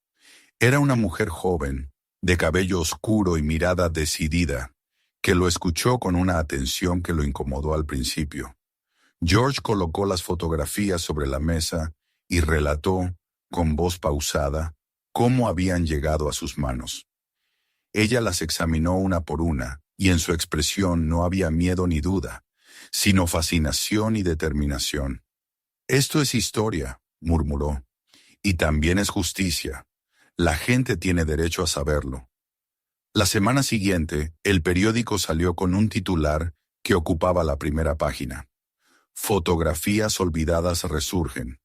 Era una mujer joven, de cabello oscuro y mirada decidida, que lo escuchó con una atención que lo incomodó al principio. George colocó las fotografías sobre la mesa y relató, con voz pausada, cómo habían llegado a sus manos. Ella las examinó una por una, y en su expresión no había miedo ni duda, sino fascinación y determinación. «Esto es historia», murmuró, «y también es justicia. La gente tiene derecho a saberlo». La semana siguiente, el periódico salió con un titular que ocupaba la primera página. «Fotografías olvidadas resurgen.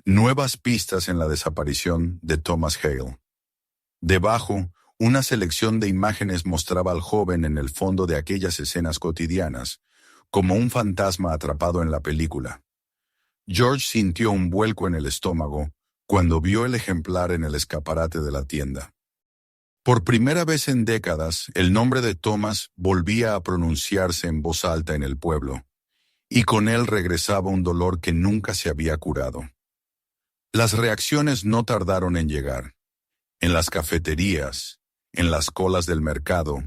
Nuevas pistas en la desaparición de Thomas Hale». Debajo, una selección de imágenes mostraba al joven en el fondo de aquellas escenas cotidianas, como un fantasma atrapado en la película. George sintió un vuelco en el estómago cuando vio el ejemplar en el escaparate de la tienda. Por primera vez en décadas, el nombre de Thomas volvía a pronunciarse en voz alta en el pueblo, y con él regresaba un dolor que nunca se había curado. Las reacciones no tardaron en llegar. En las cafeterías, en las colas del mercado,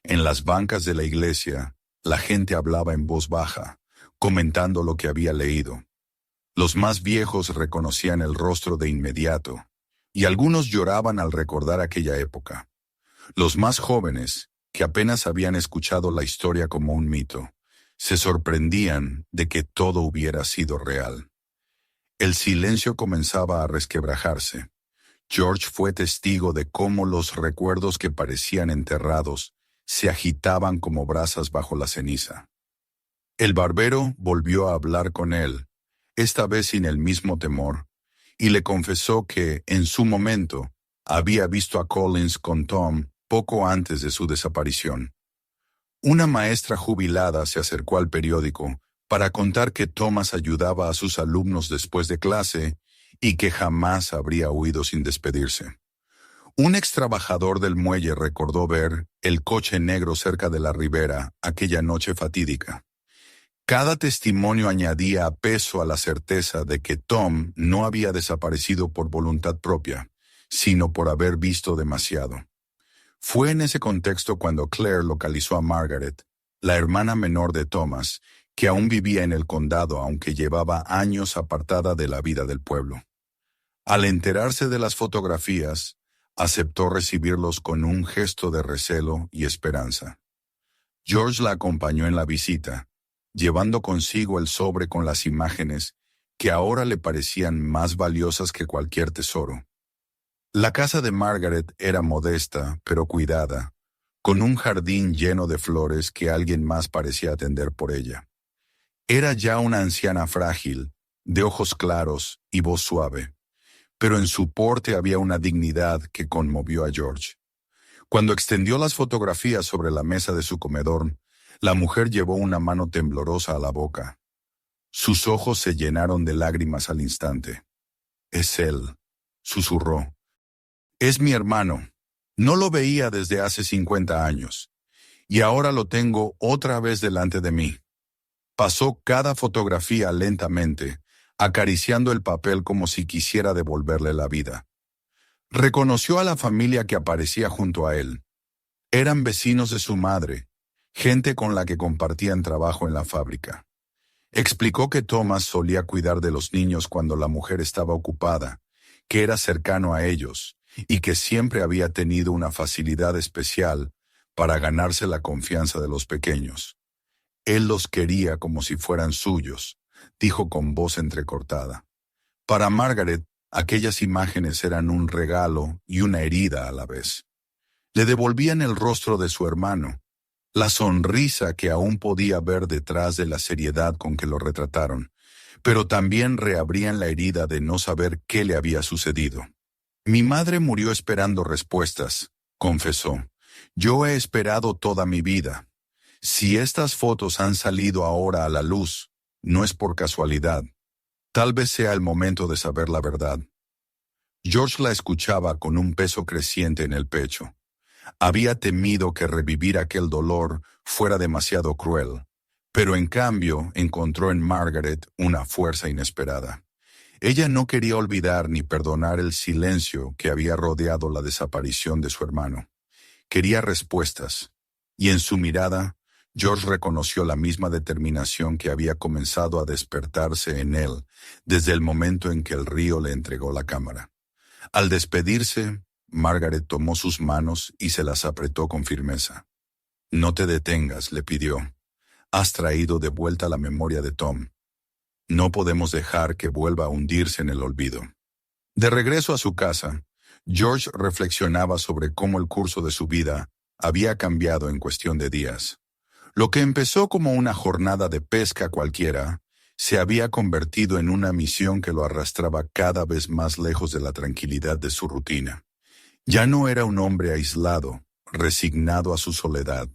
en las bancas de la iglesia, la gente hablaba en voz baja, comentando lo que había leído. Los más viejos reconocían el rostro de inmediato, y algunos lloraban al recordar aquella época. Los más jóvenes, que apenas habían escuchado la historia como un mito, se sorprendían de que todo hubiera sido real. El silencio comenzaba a resquebrajarse. George fue testigo de cómo los recuerdos que parecían enterrados se agitaban como brasas bajo la ceniza. El barbero volvió a hablar con él, esta vez sin el mismo temor, y le confesó que, en su momento, había visto a Collins con Tom poco antes de su desaparición. Una maestra jubilada se acercó al periódico para contar que Thomas ayudaba a sus alumnos después de clase y que jamás habría huido sin despedirse. Un extrabajador del muelle recordó ver el coche negro cerca de la ribera aquella noche fatídica. Cada testimonio añadía peso a la certeza de que Tom no había desaparecido por voluntad propia, sino por haber visto demasiado. Fue en ese contexto cuando Claire localizó a Margaret, la hermana menor de Thomas, que aún vivía en el condado aunque llevaba años apartada de la vida del pueblo. Al enterarse de las fotografías, aceptó recibirlos con un gesto de recelo y esperanza. George la acompañó en la visita, llevando consigo el sobre con las imágenes que ahora le parecían más valiosas que cualquier tesoro. La casa de Margaret era modesta, pero cuidada, con un jardín lleno de flores que alguien más parecía atender por ella. Era ya una anciana frágil, de ojos claros y voz suave, pero en su porte había una dignidad que conmovió a George. Cuando extendió las fotografías sobre la mesa de su comedor, la mujer llevó una mano temblorosa a la boca. Sus ojos se llenaron de lágrimas al instante. «Es él», susurró. «Es mi hermano. No lo veía desde hace 50 años. Y ahora lo tengo otra vez delante de mí». Pasó cada fotografía lentamente, acariciando el papel como si quisiera devolverle la vida. Reconoció a la familia que aparecía junto a él. Eran vecinos de su madre, gente con la que compartían trabajo en la fábrica. Explicó que Thomas solía cuidar de los niños cuando la mujer estaba ocupada, que era cercano a ellos y que siempre había tenido una facilidad especial para ganarse la confianza de los pequeños. Él los quería como si fueran suyos, dijo con voz entrecortada. Para Margaret, aquellas imágenes eran un regalo y una herida a la vez. Le devolvían el rostro de su hermano, la sonrisa que aún podía ver detrás de la seriedad con que lo retrataron, pero también reabrían la herida de no saber qué le había sucedido. «Mi madre murió esperando respuestas», confesó. «Yo he esperado toda mi vida. Si estas fotos han salido ahora a la luz, no es por casualidad. Tal vez sea el momento de saber la verdad». George la escuchaba con un peso creciente en el pecho. Había temido que revivir aquel dolor fuera demasiado cruel, pero en cambio encontró en Margaret una fuerza inesperada. Ella no quería olvidar ni perdonar el silencio que había rodeado la desaparición de su hermano. Quería respuestas, y en su mirada, George reconoció la misma determinación que había comenzado a despertarse en él desde el momento en que el río le entregó la cámara. Al despedirse, Margaret tomó sus manos y se las apretó con firmeza. «No te detengas», le pidió. «Has traído de vuelta la memoria de Tom. No podemos dejar que vuelva a hundirse en el olvido». De regreso a su casa, George reflexionaba sobre cómo el curso de su vida había cambiado en cuestión de días. Lo que empezó como una jornada de pesca cualquiera, se había convertido en una misión que lo arrastraba cada vez más lejos de la tranquilidad de su rutina. Ya no era un hombre aislado, resignado a su soledad.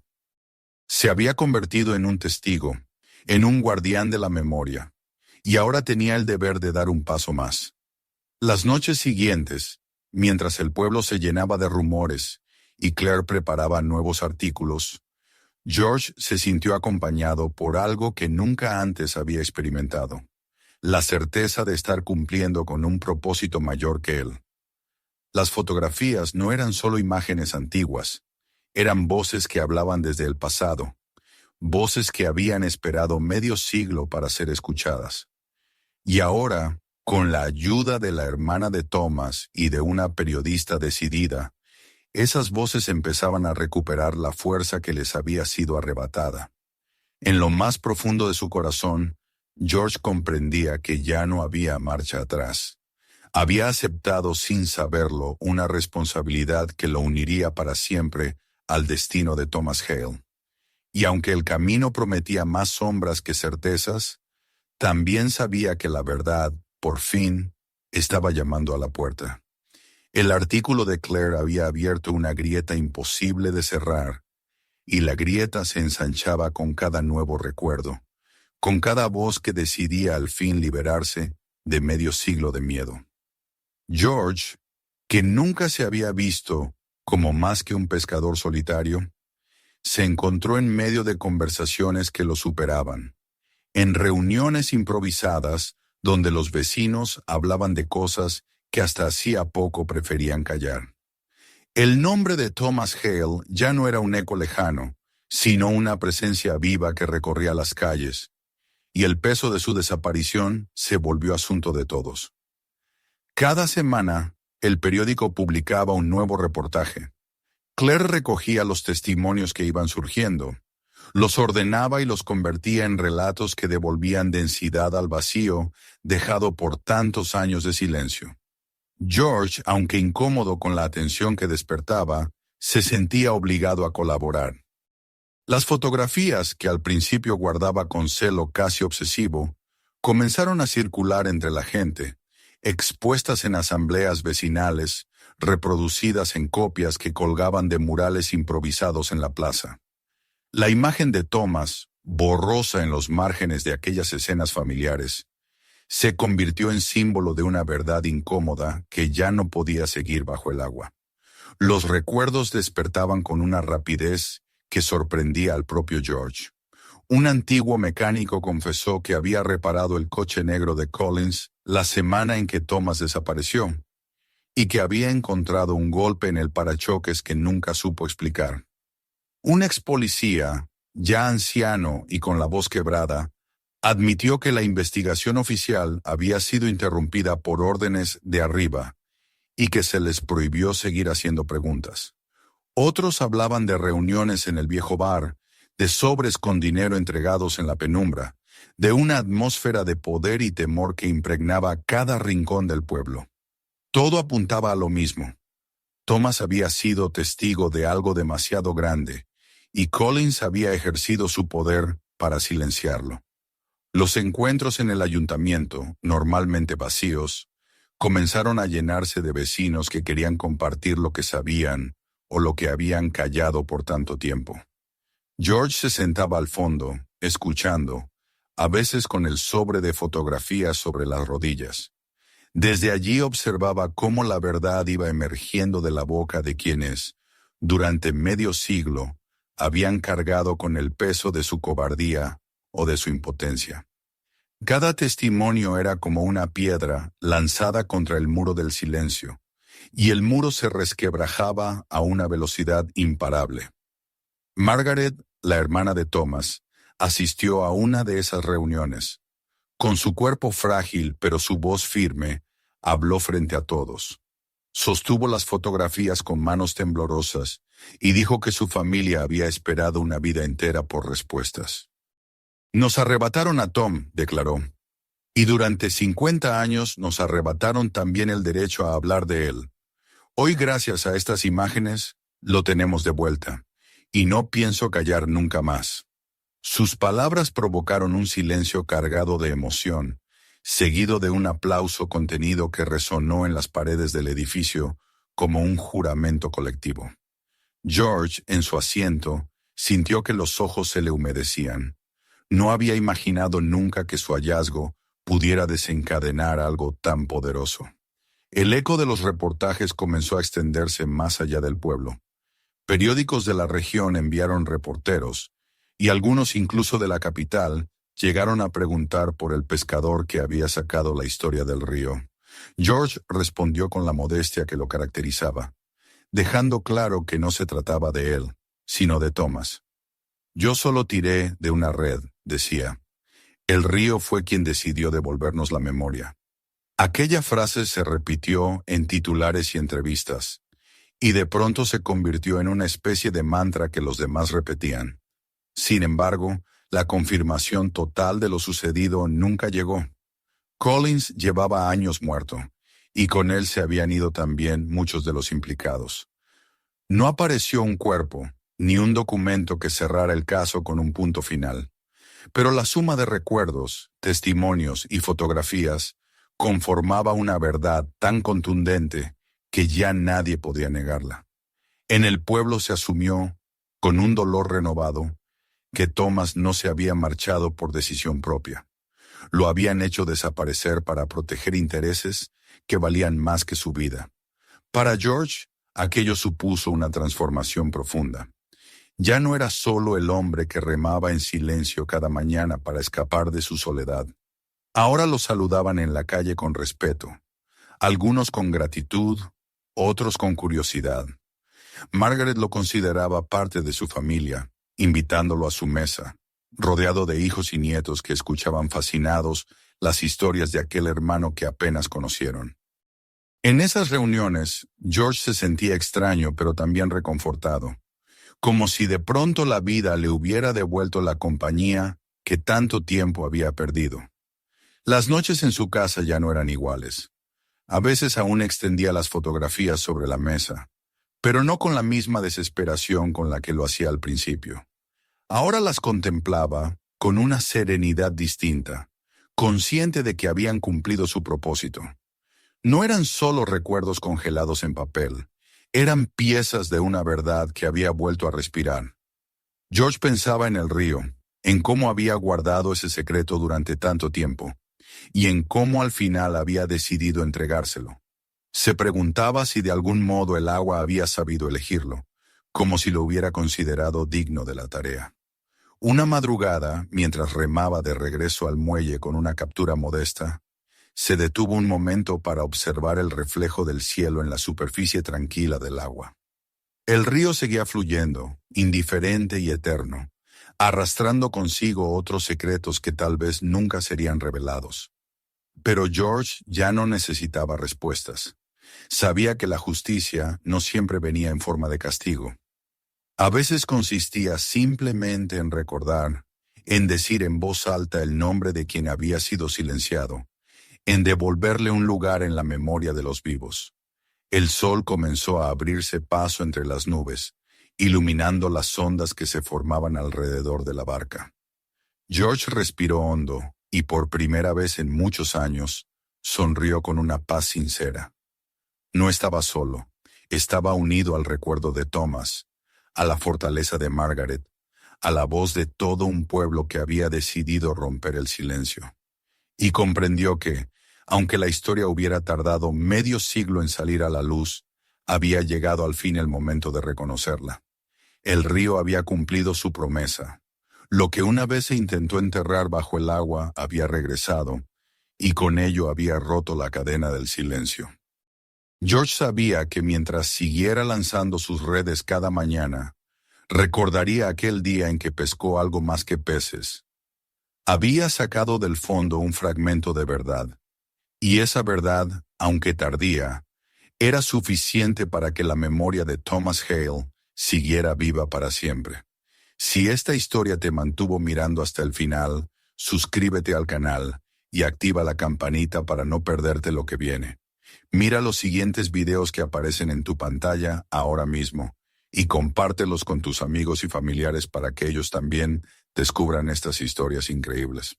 Se había convertido en un testigo, en un guardián de la memoria, y ahora tenía el deber de dar un paso más. Las noches siguientes, mientras el pueblo se llenaba de rumores y Claire preparaba nuevos artículos, George se sintió acompañado por algo que nunca antes había experimentado: la certeza de estar cumpliendo con un propósito mayor que él. Las fotografías no eran solo imágenes antiguas, eran voces que hablaban desde el pasado, voces que habían esperado medio siglo para ser escuchadas. Y ahora, con la ayuda de la hermana de Thomas y de una periodista decidida, esas voces empezaban a recuperar la fuerza que les había sido arrebatada. En lo más profundo de su corazón, George comprendía que ya no había marcha atrás. Había aceptado sin saberlo una responsabilidad que lo uniría para siempre al destino de Thomas Hale. Y aunque el camino prometía más sombras que certezas, también sabía que la verdad, por fin, estaba llamando a la puerta. El artículo de Claire había abierto una grieta imposible de cerrar, y la grieta se ensanchaba con cada nuevo recuerdo, con cada voz que decidía al fin liberarse de medio siglo de miedo. George, que nunca se había visto como más que un pescador solitario, se encontró en medio de conversaciones que lo superaban, en reuniones improvisadas donde los vecinos hablaban de cosas que hasta hacía poco preferían callar. El nombre de Thomas Hale ya no era un eco lejano, sino una presencia viva que recorría las calles, y el peso de su desaparición se volvió asunto de todos. Cada semana, el periódico publicaba un nuevo reportaje. Claire recogía los testimonios que iban surgiendo, los ordenaba y los convertía en relatos que devolvían densidad al vacío dejado por tantos años de silencio. George, aunque incómodo con la atención que despertaba, Se sentía obligado a colaborar. Las fotografías, que al principio guardaba con celo casi obsesivo, comenzaron a circular entre la gente, expuestas en asambleas vecinales, reproducidas en copias que colgaban de murales improvisados en la plaza. La imagen de Thomas, borrosa en los márgenes de aquellas escenas familiares, se convirtió en símbolo de una verdad incómoda que ya no podía seguir bajo el agua. Los recuerdos despertaban con una rapidez que sorprendía al propio George. Un antiguo mecánico confesó que había reparado el coche negro de Collins la semana en que Thomas desapareció, y que había encontrado un golpe en el parachoques que nunca supo explicar. Un ex policía, ya anciano y con la voz quebrada, admitió que la investigación oficial había sido interrumpida por órdenes de arriba y que se les prohibió seguir haciendo preguntas. Otros hablaban de reuniones en el viejo bar, de sobres con dinero entregados en la penumbra, de una atmósfera de poder y temor que impregnaba cada rincón del pueblo. Todo apuntaba a lo mismo. Thomas había sido testigo de algo demasiado grande, y Collins había ejercido su poder para silenciarlo. Los encuentros en el ayuntamiento, normalmente vacíos, comenzaron a llenarse de vecinos que querían compartir lo que sabían o lo que habían callado por tanto tiempo. George se sentaba al fondo, escuchando, a veces con el sobre de fotografías sobre las rodillas. Desde allí observaba cómo la verdad iba emergiendo de la boca de quienes, durante medio siglo, habían cargado con el peso de su cobardía o de su impotencia. Cada testimonio era como una piedra lanzada contra el muro del silencio, y el muro se resquebrajaba a una velocidad imparable. Margaret, la hermana de Thomas, asistió a una de esas reuniones. Con su cuerpo frágil pero su voz firme, habló frente a todos. Sostuvo las fotografías con manos temblorosas y dijo que su familia había esperado una vida entera por respuestas. Nos arrebataron a Tom, declaró, y durante 50 años nos arrebataron también el derecho a hablar de él. Hoy, gracias a estas imágenes, lo tenemos de vuelta, y no pienso callar nunca más. Sus palabras provocaron un silencio cargado de emoción, seguido de un aplauso contenido que resonó en las paredes del edificio como un juramento colectivo. George, en su asiento, sintió que los ojos se le humedecían. No había imaginado nunca que su hallazgo pudiera desencadenar algo tan poderoso. El eco de los reportajes comenzó a extenderse más allá del pueblo. Periódicos de la región enviaron reporteros, y algunos incluso de la capital llegaron a preguntar por el pescador que había sacado la historia del río. George respondió con la modestia que lo caracterizaba, dejando claro que no se trataba de él, sino de Thomas. Yo solo tiré de una red, decía. El río fue quien decidió devolvernos la memoria. Aquella frase se repitió en titulares y entrevistas, y de pronto se convirtió en una especie de mantra que los demás repetían. Sin embargo, la confirmación total de lo sucedido nunca llegó. Collins llevaba años muerto, y con él se habían ido también muchos de los implicados. No apareció un cuerpo, ni un documento que cerrara el caso con un punto final. Pero la suma de recuerdos, testimonios y fotografías conformaba una verdad tan contundente que ya nadie podía negarla. En el pueblo se asumió, con un dolor renovado, que Thomas no se había marchado por decisión propia. Lo habían hecho desaparecer para proteger intereses que valían más que su vida. Para George, aquello supuso una transformación profunda. Ya no era solo el hombre que remaba en silencio cada mañana para escapar de su soledad. Ahora lo saludaban en la calle con respeto, algunos con gratitud, otros con curiosidad. Margaret lo consideraba parte de su familia, invitándolo a su mesa, rodeado de hijos y nietos que escuchaban fascinados las historias de aquel hermano que apenas conocieron. En esas reuniones, George se sentía extraño pero también reconfortado, como si de pronto la vida le hubiera devuelto la compañía que tanto tiempo había perdido. Las noches en su casa ya no eran iguales. A veces aún extendía las fotografías sobre la mesa, pero no con la misma desesperación con la que lo hacía al principio. Ahora las contemplaba con una serenidad distinta, consciente de que habían cumplido su propósito. No eran solo recuerdos congelados en papel, eran piezas de una verdad que había vuelto a respirar. George pensaba en el río, en cómo había guardado ese secreto durante tanto tiempo, y en cómo al final había decidido entregárselo. Se preguntaba si de algún modo el agua había sabido elegirlo, como si lo hubiera considerado digno de la tarea. Una madrugada, mientras remaba de regreso al muelle con una captura modesta, se detuvo un momento para observar el reflejo del cielo en la superficie tranquila del agua. El río seguía fluyendo, indiferente y eterno, arrastrando consigo otros secretos que tal vez nunca serían revelados. Pero George ya no necesitaba respuestas. Sabía que la justicia no siempre venía en forma de castigo. A veces consistía simplemente en recordar, en decir en voz alta el nombre de quien había sido silenciado, en devolverle un lugar en la memoria de los vivos. El sol comenzó a abrirse paso entre las nubes, iluminando las ondas que se formaban alrededor de la barca. George respiró hondo y por primera vez en muchos años sonrió con una paz sincera. No estaba solo, estaba unido al recuerdo de Thomas, a la fortaleza de Margaret, a la voz de todo un pueblo que había decidido romper el silencio. Y comprendió que, aunque la historia hubiera tardado medio siglo en salir a la luz, había llegado al fin el momento de reconocerla. El río había cumplido su promesa. Lo que una vez se intentó enterrar bajo el agua había regresado, y con ello había roto la cadena del silencio. George sabía que mientras siguiera lanzando sus redes cada mañana, recordaría aquel día en que pescó algo más que peces. Había sacado del fondo un fragmento de verdad, y esa verdad, aunque tardía, era suficiente para que la memoria de Thomas Hale siguiera viva para siempre. Si esta historia te mantuvo mirando hasta el final, suscríbete al canal y activa la campanita para no perderte lo que viene. Mira los siguientes videos que aparecen en tu pantalla ahora mismo y compártelos con tus amigos y familiares para que ellos también descubran estas historias increíbles.